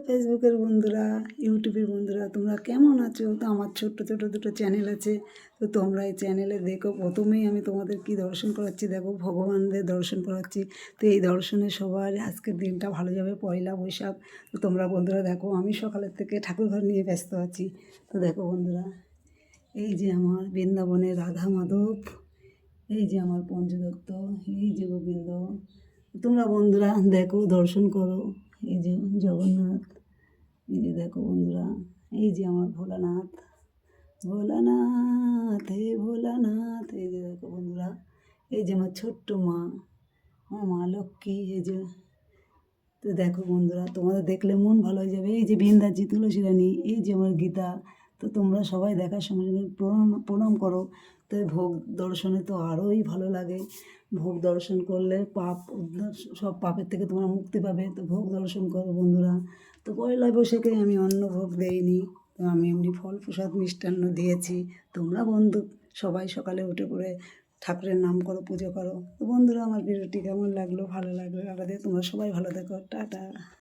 ফেসবুকের বন্ধুরা, ইউটিউবের বন্ধুরা, তোমরা কেমন আছো? তো আমার ছোট্ট ছোট দুটো চ্যানেল আছে, তো তোমরা এই চ্যানেলে দেখো। প্রথমেই আমি তোমাদের কি দর্শন করাচ্ছি দেখো, ভগবানদের দর্শন করাচ্ছি। তো এই দর্শনে সবার আজকের দিনটা ভালো যাবে, পয়লা বৈশাখ। তো তোমরা বন্ধুরা দেখো, আমি সকালের থেকে ঠাকুরঘর নিয়ে ব্যস্ত আছি। তো দেখো বন্ধুরা, এই যে আমার বৃন্দাবনের রাধা মাধব, এই যে আমার পঞ্চদত্ত, এই যে গোবিন্দ। তোমরা বন্ধুরা দেখো, দর্শন করো। এই যে জগন্নাথ, এই যে দেখো বন্ধুরা, এই যে আমার ভোলানাথ, ভোলানাথ হে ভোলানাথ। এই যে দেখো বন্ধুরা, এই যে আমার ছোট্ট মা, আমার মা লক্ষ্মী। এই যে, তো দেখো বন্ধুরা, তোমাদের দেখলে মন ভালো হয়ে যাবে। এই যে বৃন্দাজি তুলসী রানী, এই যে আমার গীতা। তো তোমরা সবাই দেখার সঙ্গে সঙ্গে প্রণাম প্রণাম করো। তো এই ভোগ দর্শনে তো আরোই ভালো লাগে। ভোগ দর্শন করলে পাপ সব পাপের থেকে তোমরা মুক্তি পাবে। তো ভোগ দর্শন করো বন্ধুরা। তো পয়লা বৈশাখে আমি অন্ন ভোগ দেইনি, তো আমি এমনি ফল প্রসাদ মিষ্টান্ন দিয়েছি। তোমরা বন্ধু সবাই সকালে উঠে পড়ে ঠাকুরের নাম করো, পুজো করো। তো বন্ধুরা, আমার ভিডিওটি কেমন লাগলো, ভালো লাগলো, তোমরা সবাই ভালো থেকো, টাটা।